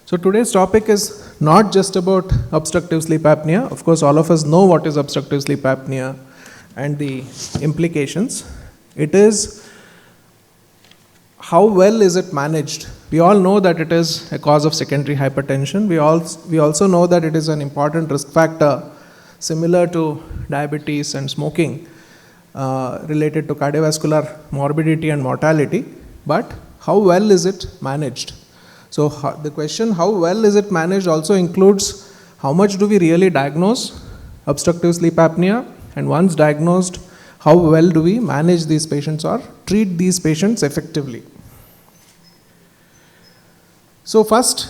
So today's topic is not just about obstructive sleep apnea. Of course, all of us know what is obstructive sleep apnea and the implications. It is how well is it managed. We all know that it is a cause of secondary hypertension. We also know that it is an important risk factor similar to diabetes and smoking related to cardiovascular morbidity and mortality. But how well is it managed? So the question how well is it managed also includes how much do we really diagnose obstructive sleep apnea, and once diagnosed, how well do we manage these patients or treat these patients effectively. So first,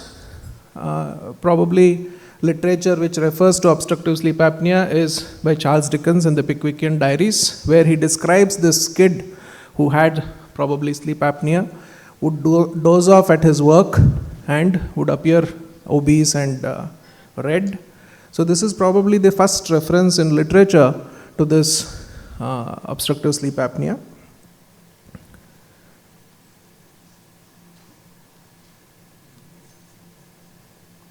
probably literature which refers to obstructive sleep apnea is by Charles Dickens in the Pickwickian Diaries, where he describes this kid who had probably sleep apnea, would doze off at his work and would appear obese and red. So this is probably the first reference in literature to this obstructive sleep apnea.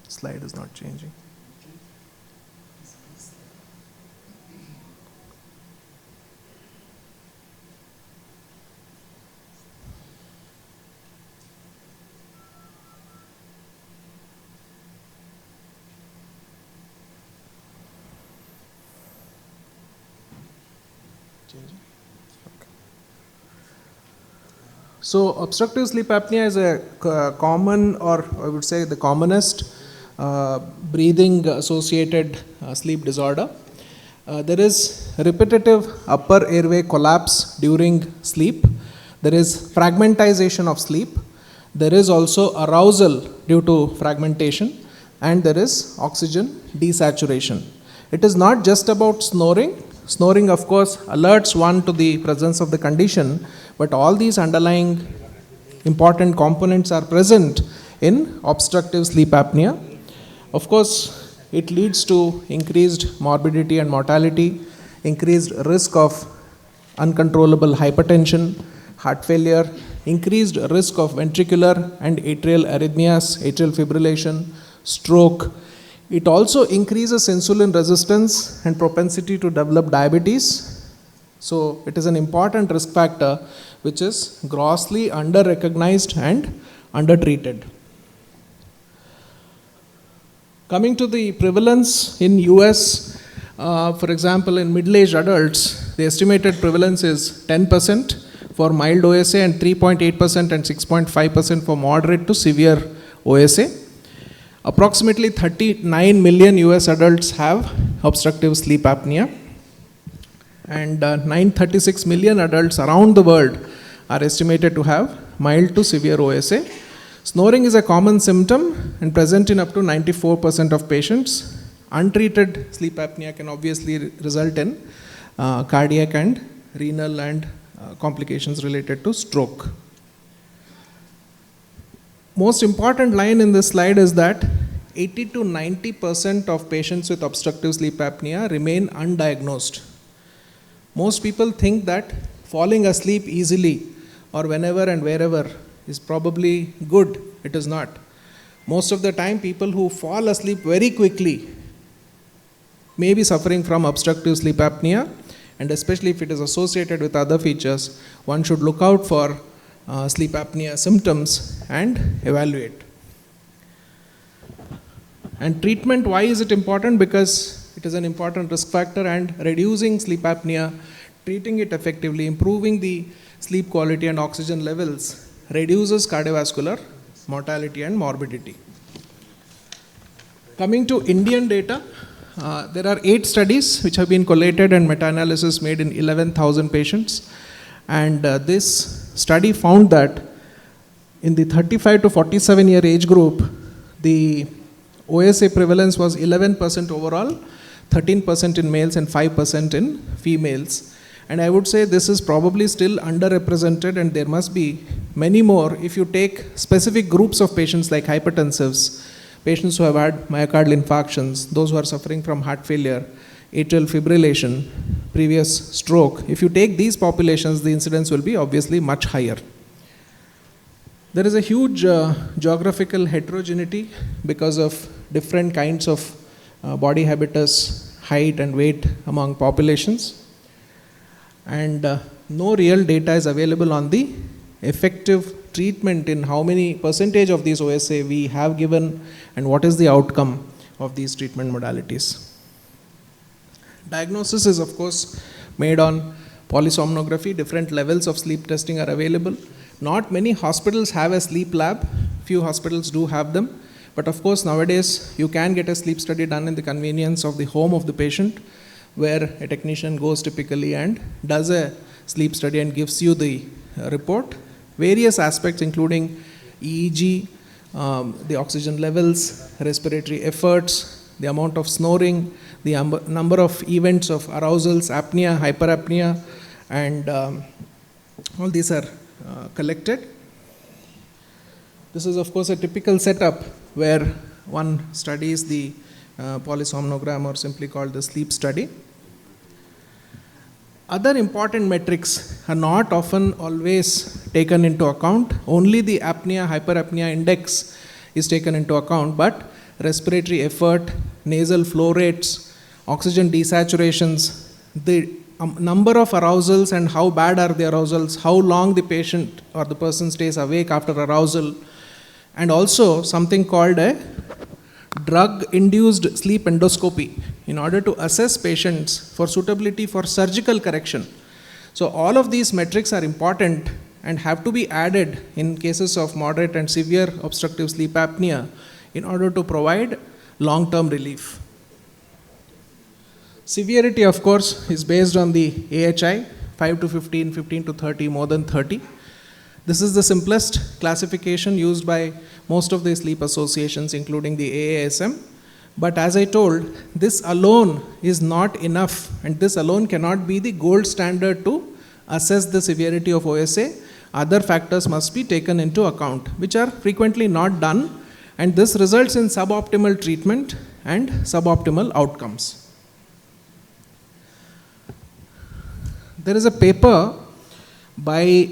Slide is not changing. So obstructive sleep apnea is a common, or I would say the commonest breathing associated sleep disorder. There is repetitive upper airway collapse during sleep. There is fragmentization of sleep. There is also arousal due to fragmentation, and there is oxygen desaturation. It is not just about snoring. Snoring, of course, alerts one to the presence of the condition, but all these underlying important components are present in obstructive sleep apnea. Of course, it leads to increased morbidity and mortality, increased risk of uncontrollable hypertension, heart failure, increased risk of ventricular and atrial arrhythmias, atrial fibrillation, stroke. It also increases insulin resistance and propensity to develop diabetes. So it is an important risk factor which is grossly under-recognized and under-treated. Coming to the prevalence in US, for example, in middle-aged adults, the estimated prevalence is 10% for mild OSA and 3.8% and 6.5% for moderate to severe OSA. Approximately 39 million US adults have obstructive sleep apnea, and 936 million adults around the world are estimated to have mild to severe OSA. Snoring is a common symptom and present in up to 94% of patients. Untreated sleep apnea can obviously result in cardiac and renal and complications related to stroke. Most important line in this slide is that 80 to 90% of patients with obstructive sleep apnea remain undiagnosed. Most people think that falling asleep easily or whenever and wherever is probably good. It is not. Most of the time, people who fall asleep very quickly may be suffering from obstructive sleep apnea, and especially if it is associated with other features, one should look out for sleep apnea symptoms and evaluate. And treatment, why is it important? Because it is an important risk factor, and reducing sleep apnea, treating it effectively, improving the sleep quality and oxygen levels reduces cardiovascular mortality and morbidity. Coming to Indian data, there are 8 studies which have been collated and meta-analysis made in 11,000 patients. And this study found that in the 35 to 47 year age group, the OSA prevalence was 11% overall, 13% in males and 5% in females. And I would say this is probably still underrepresented, and there must be many more if you take specific groups of patients like hypertensives, patients who have had myocardial infarctions, those who are suffering from heart failure, atrial fibrillation, previous stroke. If you take these populations, the incidence will be obviously much higher. There is a huge geographical heterogeneity because of different kinds of body habitus, height and weight among populations, and no real data is available on the effective treatment in how many percentage of these OSA we have given and what is the outcome of these treatment modalities. Diagnosis is of course made on polysomnography. Different levels of sleep testing are available. Not many hospitals have a sleep lab. Few hospitals do have them. But of course nowadays you can get a sleep study done in the convenience of the home of the patient, where a technician goes typically and does a sleep study and gives you the report. Various aspects including EEG, the oxygen levels, respiratory efforts, the amount of snoring, the number of events of arousals, apnea, hyperapnea, and all these are collected. This is of course a typical setup where one studies the polysomnogram, or simply called the sleep study. Other important metrics are not often always taken into account. Only the apnea, hyperapnea index is taken into account, but respiratory effort, nasal flow rates, oxygen desaturations, the number of arousals and how bad are the arousals, how long the patient or the person stays awake after arousal, and also something called a drug-induced sleep endoscopy in order to assess patients for suitability for surgical correction. So all of these metrics are important and have to be added in cases of moderate and severe obstructive sleep apnea in order to provide long-term relief. Severity, of course, is based on the AHI, 5 to 15, 15 to 30, more than 30. This is the simplest classification used by most of the sleep associations, including the AASM. But as I told, this alone is not enough, and this alone cannot be the gold standard to assess the severity of OSA. Other factors must be taken into account, which are frequently not done, and this results in suboptimal treatment and suboptimal outcomes. There is a paper by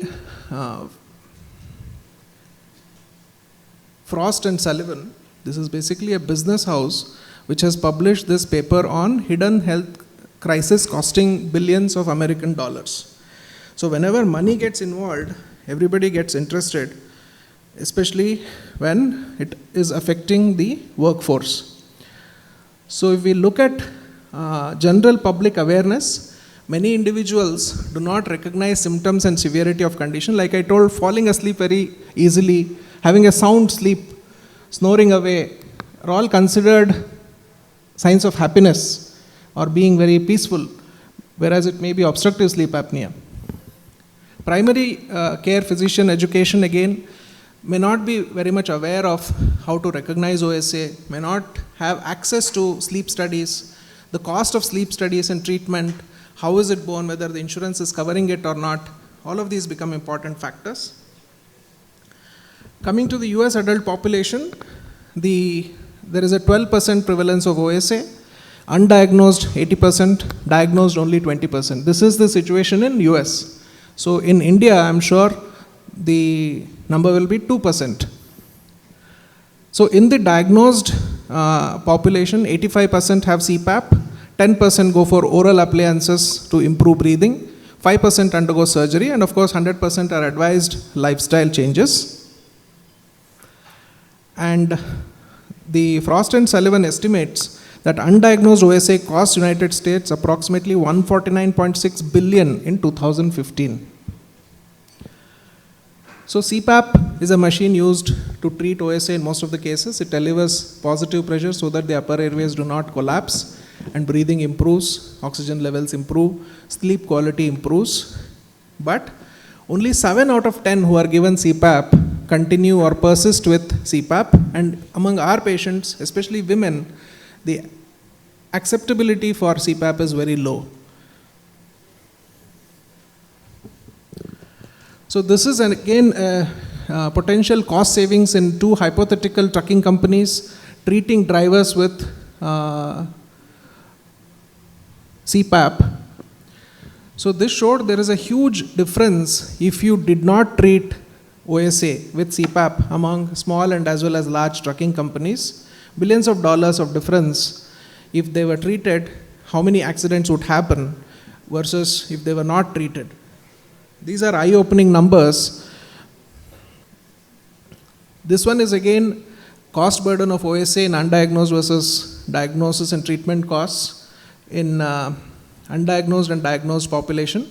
Frost and Sullivan. This is basically a business house which has published this paper on hidden health crisis costing billions of American dollars. So whenever money gets involved, everybody gets interested, especially when it is affecting the workforce. So if we look at general public awareness, many individuals do not recognize symptoms and severity of condition. Like I told, falling asleep very easily, having a sound sleep, snoring away, are all considered signs of happiness or being very peaceful, whereas it may be obstructive sleep apnea. Primary care physician education, again, may not be very much aware of how to recognize OSA, may not have access to sleep studies, the cost of sleep studies and treatment, how is it borne, whether the insurance is covering it or not. All of these become important factors. Coming to the US adult population, there is a 12% prevalence of OSA, undiagnosed 80%, diagnosed only 20%. This is the situation in US. So in India, I'm sure the number will be 2%. So in the diagnosed population, 85% have CPAP, 10% go for oral appliances to improve breathing, 5% undergo surgery, and of course 100% are advised lifestyle changes. And the Frost and Sullivan estimates that undiagnosed OSA cost United States approximately $149.6 billion in 2015. So CPAP is a machine used to treat OSA in most of the cases. It delivers positive pressure so that the upper airways do not collapse, and breathing improves, oxygen levels improve, sleep quality improves. But only 7 out of 10 who are given CPAP continue or persist with CPAP, and among our patients, especially women, the acceptability for CPAP is very low. So this is again potential cost savings in 2 hypothetical trucking companies treating drivers with CPAP. So this showed there is a huge difference if you did not treat OSA with CPAP among small and as well as large trucking companies, billions of dollars of difference if they were treated, how many accidents would happen versus if they were not treated. These are eye-opening numbers. This one is again cost burden of OSA in undiagnosed versus diagnosis and treatment costs in undiagnosed and diagnosed population.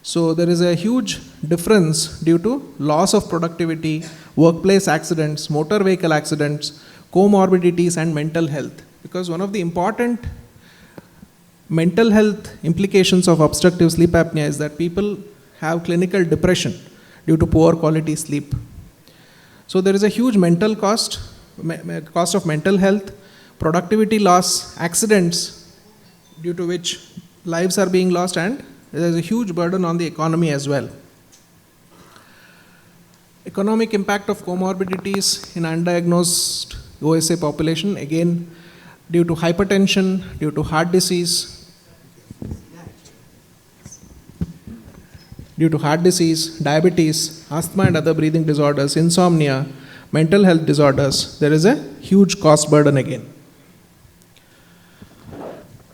So there is a huge difference due to loss of productivity, workplace accidents, motor vehicle accidents, comorbidities and mental health. Because one of the important mental health implications of obstructive sleep apnea is that people have clinical depression due to poor quality sleep. So there is a huge mental cost of mental health, productivity loss, accidents due to which lives are being lost, and there is a huge burden on the economy as well. Economic impact of comorbidities in undiagnosed OSA population, again due to hypertension, due to heart disease, diabetes, asthma and other breathing disorders, insomnia, mental health disorders, there is a huge cost burden again.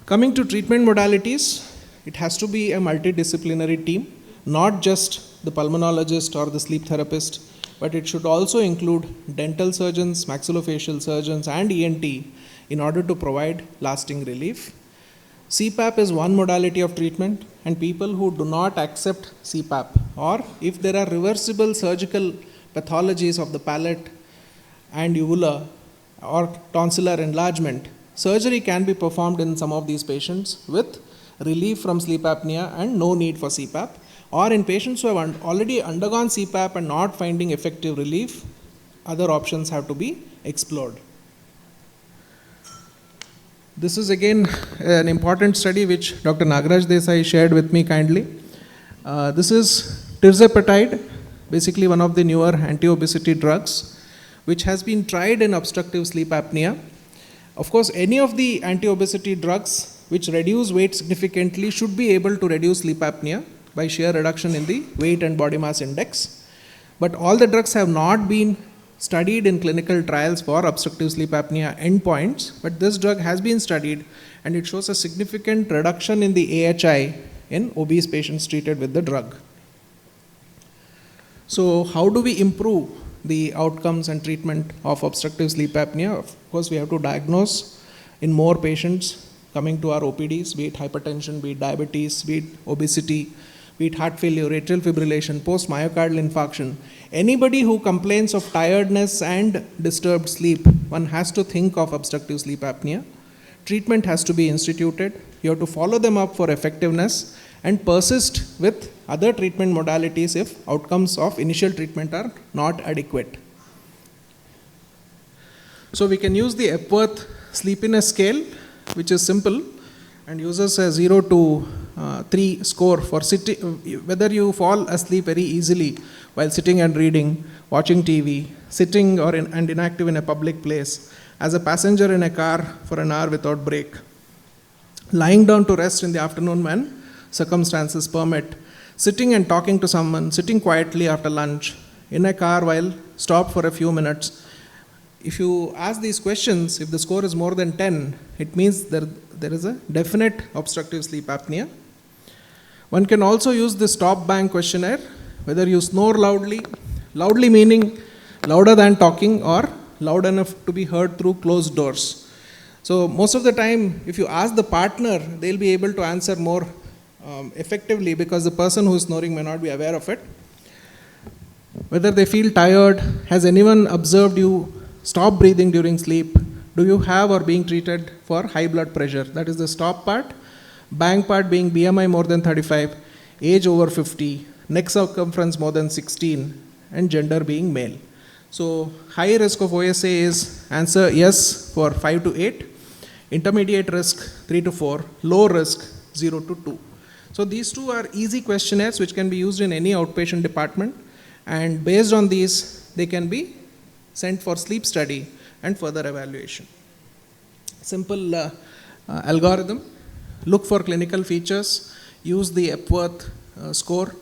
Coming to treatment modalities, it has to be a multidisciplinary team, not just the pulmonologist or the sleep therapist, but it should also include dental surgeons, maxillofacial surgeons and ENT in order to provide lasting relief. CPAP is one modality of treatment, and people who do not accept CPAP, or if there are reversible surgical pathologies of the palate and uvula or tonsillar enlargement, surgery can be performed in some of these patients with relief from sleep apnea and no need for CPAP. Or in patients who have already undergone CPAP and not finding effective relief, other options have to be explored. This is again an important study which Dr. Nagaraj Desai shared with me kindly. This is tirzepatide, basically one of the newer anti-obesity drugs, which has been tried in obstructive sleep apnea. Of course, any of the anti-obesity drugs which reduce weight significantly should be able to reduce sleep apnea by sheer reduction in the weight and body mass index. But all the drugs have not been studied in clinical trials for obstructive sleep apnea endpoints, but this drug has been studied and it shows a significant reduction in the AHI in obese patients treated with the drug. So how do we improve the outcomes and treatment of obstructive sleep apnea? Of course, we have to diagnose in more patients coming to our OPDs, be it hypertension, be it diabetes, be it obesity, be it heart failure, atrial fibrillation, post-myocardial infarction. Anybody who complains of tiredness and disturbed sleep, one has to think of obstructive sleep apnea. Treatment has to be instituted. You have to follow them up for effectiveness and persist with other treatment modalities if outcomes of initial treatment are not adequate. So we can use the Epworth sleepiness scale, which is simple and uses a 0 to 3 score for sitting, whether you fall asleep very easily while sitting and reading, watching TV, sitting and inactive in a public place, as a passenger in a car for an hour without break, lying down to rest in the afternoon when circumstances permit, sitting and talking to someone, sitting quietly after lunch, in a car while stopped for a few minutes. If you ask these questions, if the score is more than 10, it means there is a definite obstructive sleep apnea. One can also use the stop bang questionnaire, whether you snore loudly meaning louder than talking or loud enough to be heard through closed doors. So most of the time, if you ask the partner, they'll be able to answer more effectively because the person who is snoring may not be aware of it. Whether they feel tired, has anyone observed you stop breathing during sleep? Do you have or being treated for high blood pressure? That is the stop part. Bang part being BMI more than 35, age over 50, neck circumference more than 16, and gender being male. So high risk of OSA is answer yes for 5 to 8, intermediate risk 3 to 4, low risk 0 to 2. So these two are easy questionnaires which can be used in any outpatient department, and based on these they can be sent for sleep study and further evaluation. Simple algorithm. Look for clinical features, use the Epworth score.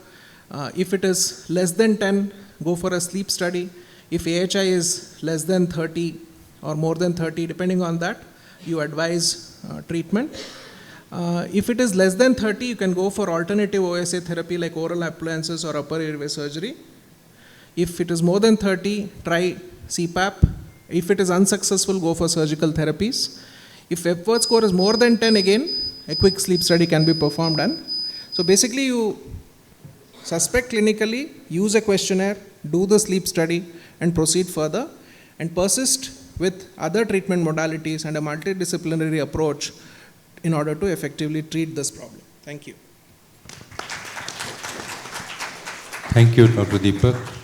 If it is less than 10, go for a sleep study. If AHI is less than 30 or more than 30, depending on that, you advise treatment. If it is less than 30, you can go for alternative OSA therapy like oral appliances or upper airway surgery. If it is more than 30, try CPAP. If it is unsuccessful, go for surgical therapies. If Epworth score is more than 10, again, a quick sleep study can be performed. And so basically you suspect clinically, use a questionnaire, do the sleep study, and proceed further, and persist with other treatment modalities and a multidisciplinary approach in order to effectively treat this problem. Thank you. Thank you, Dr. Deepak.